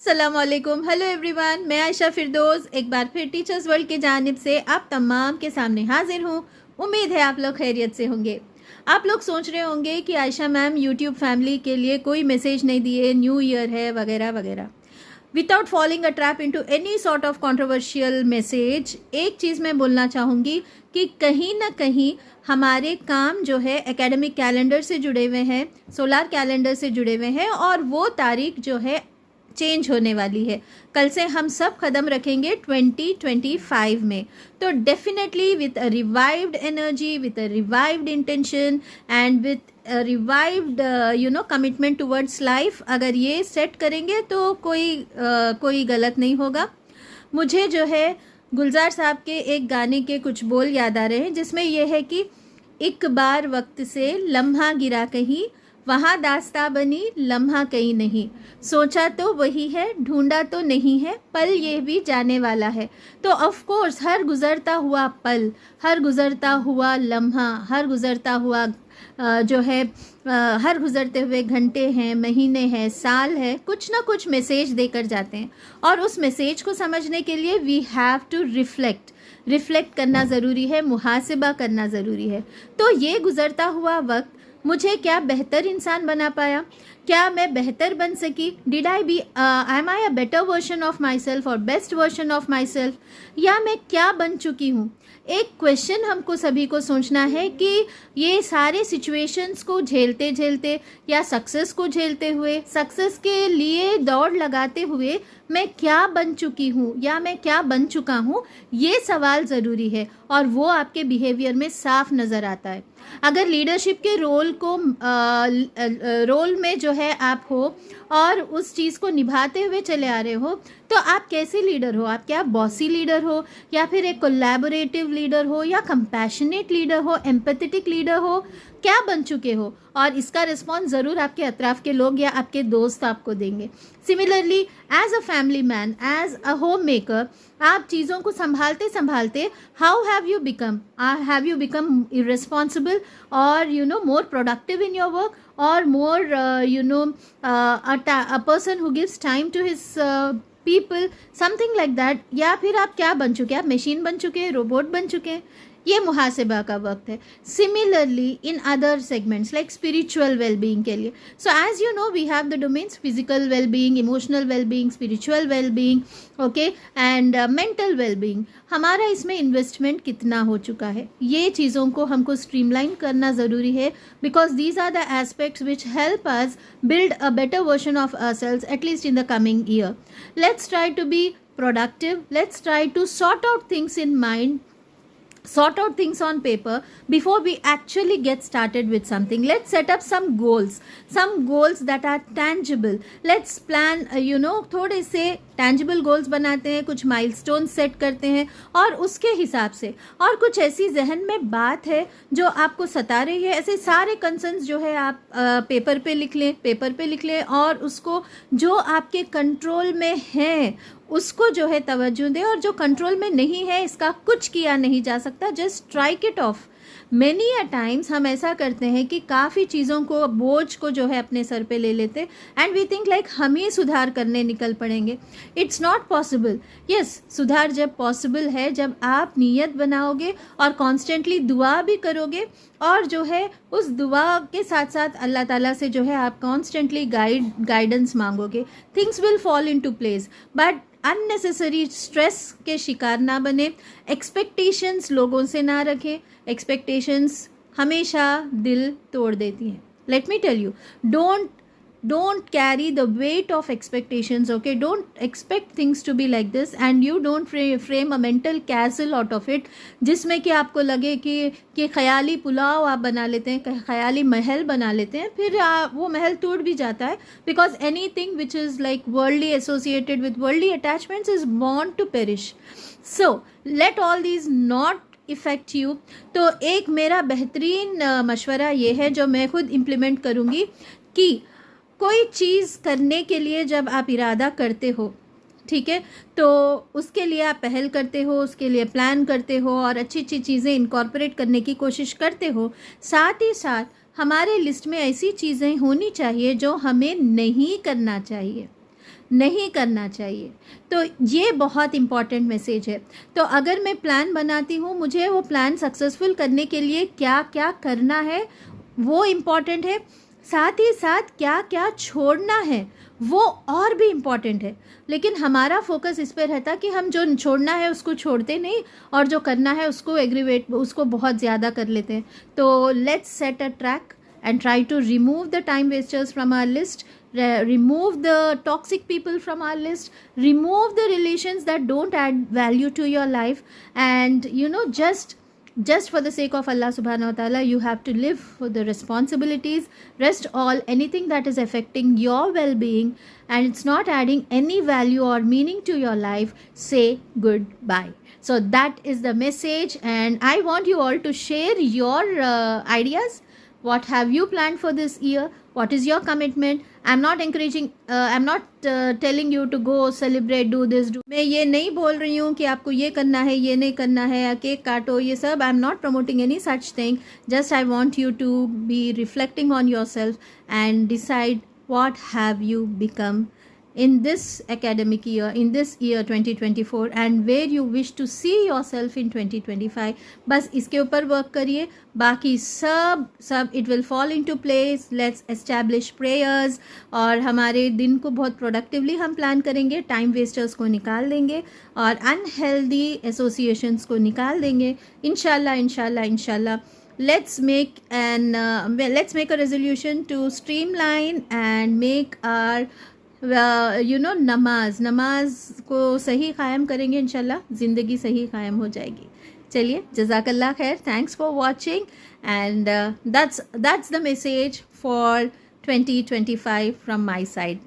अस्सलाम वालेकुम, hello everyone. मैं आयशा फिरदौस एक बार फिर टीचर्स वर्ल्ड की जानिब से आप तमाम के सामने हाजिर हूँ। उम्मीद है आप लोग खैरियत से होंगे। आप लोग सोच रहे होंगे कि आयशा मैम यूट्यूब फैमिली के लिए कोई मैसेज नहीं दिए, न्यू ईयर है वगैरह वगैरह। Without falling a trap into any sort of controversial message, एक चीज़ मैं बोलना चाहूँगी कि कहीं ना कहीं हमारे काम जो है एकेडमिक कैलेंडर से जुड़े हुए हैं, सोलार कैलेंडर से जुड़े हुए हैं, और वो तारीख जो है चेंज होने वाली है। कल से हम सब कदम रखेंगे 2025 में। तो definitely with a revived energy, with a revived intention and with revived commitment towards life, अगर ये सेट करेंगे तो कोई गलत नहीं होगा। मुझे जो है गुलजार साहब के एक गाने के कुछ बोल याद आ रहे हैं, जिसमें यह है कि एक बार वक्त से लम्हा गिरा कहीं, वहाँ दास्ता बनी लम्हा कहीं नहीं, सोचा तो वही है, ढूंढा तो नहीं है, पल ये भी जाने वाला है। तो ऑफ कोर्स हर गुज़रता हुआ पल, हर गुज़रता हुआ लम्हा, हर गुज़रता हुआ जो है हर गुज़रते हुए घंटे हैं, महीने हैं, साल है, कुछ ना कुछ मैसेज देकर जाते हैं। और उस मैसेज को समझने के लिए वी हैव टू रिफ्लेक्ट करना ज़रूरी है, मुहासिबा करना ज़रूरी है। तो ये गुज़रता हुआ वक्त मुझे क्या बेहतर इंसान बना पाया? क्या मैं बेहतर बन सकी? Did I be am I a better version of myself और best version of myself? या मैं क्या बन चुकी हूँ? एक क्वेश्चन हमको सभी को सोचना है कि ये सारे सिचुएशंस को झेलते झेलते या सक्सेस को झेलते हुए, सक्सेस के लिए दौड़ लगाते हुए मैं क्या बन चुकी हूँ या मैं क्या बन चुका हूँ, ये सवाल ज़रूरी है। और वो आपके बिहेवियर में साफ नज़र आता है। अगर लीडरशिप के रोल में जो है आप हो और उस चीज़ को निभाते हुए चले आ रहे हो, तो आप कैसे लीडर हो? आप क्या बॉसी लीडर हो, या फिर एक कोलैबोरेटिव लीडर हो, या कंपैशनेट लीडर हो, एम्पैथेटिक लीडर हो? क्या बन चुके हो? और इसका रिस्पॉन्स ज़रूर आपके अतराफ़ के लोग या आपके दोस्त आपको देंगे। Similarly as a family man, as a home maker, आप चीज़ों को संभालते संभालते how have you become irresponsible और more productive in your work, और more a person who gives time to his people, something like that? या फिर आप क्या बन चुके हैं? आप मशीन बन चुके हैं, रोबोट बन चुके हैं? ये मुहासिबा का वक्त है। Similarly in other segments like spiritual wellbeing के लिए, so as you know we have the domains physical wellbeing, emotional wellbeing, spiritual wellbeing, okay, and mental wellbeing. हमारा इसमें इन्वेस्टमेंट कितना हो चुका है? ये चीज़ों को हमको स्ट्रीमलाइन करना ज़रूरी है, because these are the aspects which help us build a better version of ourselves, at least in the coming year. Let's try to be productive. Let's try to sort out things in mind, sort out things on paper before we actually get started with something. Let's set up some goals that are tangible. Let's plan थोड़े से tangible goals बनाते हैं, कुछ milestone set करते हैं, और उसके हिसाब से, और कुछ ऐसी जहन में बात है जो आपको सता रही है, ऐसे सारे कंसर्न्स जो है आप पेपर पे लिख लें और उसको जो आपके कंट्रोल में है उसको जो है तवज्जो दें, और जो कंट्रोल में नहीं है इसका कुछ किया नहीं जा सकता, just strike it of. Many a times हम ऐसा करते हैं कि काफ़ी चीज़ों को, बोझ को जो है अपने सर पे ले लेते, एंड वी थिंक लाइक हम ही सुधार करने निकल पड़ेंगे। It's not possible. यस, सुधार जब पॉसिबल है जब आप नीयत बनाओगे और कॉन्स्टेंटली दुआ भी करोगे, और जो है उस दुआ के साथ साथ अल्लाह ताला से जो है आप कॉन्स्टेंटली गाइडेंस मांगोगे, things will fall into place. But unnecessary stress के शिकार ना बने, एक्सपेक्टेशंस लोगों से ना रखें। एक्सपेक्टेशंस हमेशा दिल तोड़ देती हैं। Let me tell you, don't carry the weight of expectations, okay? Don't expect things to be like this, and you don't frame a mental castle out of it, जिसमें कि आपको लगे कि ख़याली पुलाव आप बना लेते हैं, ख़याली महल बना लेते हैं, फिर वो महल टूट भी जाता है, because anything which is like worldly, associated with worldly attachments is born to perish. So let all these not effect you. तो एक मेरा बेहतरीन मशवरा ये है जो मैं खुद इम्प्लीमेंट करूँगी, कि कोई चीज़ करने के लिए जब आप इरादा करते हो, ठीक है, तो उसके लिए आप पहल करते हो, उसके लिए प्लान करते हो, और अच्छी अच्छी चीज़ें इनकॉर्पोरेट करने की कोशिश करते हो। साथ ही साथ हमारे लिस्ट में ऐसी चीज़ें होनी चाहिए जो हमें नहीं करना चाहिए। नहीं करना चाहिए। तो ये बहुत इम्पॉर्टेंट मैसेज है। तो अगर मैं प्लान बनाती हूँ, मुझे वो प्लान सक्सेसफुल करने के लिए क्या क्या करना है वो इम्पॉर्टेंट है, साथ ही साथ क्या क्या छोड़ना है वो और भी इम्पॉर्टेंट है। लेकिन हमारा फोकस इस पर रहता कि हम जो छोड़ना है उसको छोड़ते नहीं, और जो करना है उसको बहुत ज़्यादा कर लेते हैं। तो let's set a track and try to remove the time wasters from our list, remove the toxic people from our list, remove the relations that don't add value to your life, and just for the sake of Allah subhanahu wa ta'ala, you have to live for the responsibilities. Rest all anything that is affecting your well-being and it's not adding any value or meaning to your life, say goodbye. So that is the message, and I want you all to share your ideas. What have you planned for this year? What is your commitment? I'm not encouraging, I'm not telling you to go celebrate, do this, do. मैं ये नहीं बोल रही हूँ कि आपको ये करना है, ये नहीं करना है, या केक काटो, ये सब. I'm not promoting any such thing. Just I want you to be reflecting on yourself and decide what have you become in this academic year, in this year 2024, and where you wish to see yourself in 2025. बस इसके ऊपर work करिए, बाकी सब it will fall into place. Let's establish prayers, और हमारे दिन को बहुत प्रोडक्टिवली हम प्लान करेंगे, टाइम वेस्टर्स को निकाल देंगे और अनहेल्दी एसोसिएशंस को निकाल देंगे, इंशाल्लाह इंशाल्लाह इंशाल्लाह. Let's make a resolution to streamline and make our नमाज को सही कायम करेंगे, इंशाल्लाह ज़िंदगी सही कायम हो जाएगी. चलिए, जज़ाकल्लाह खैर, thanks for watching, and that's the message for 2025 from my side.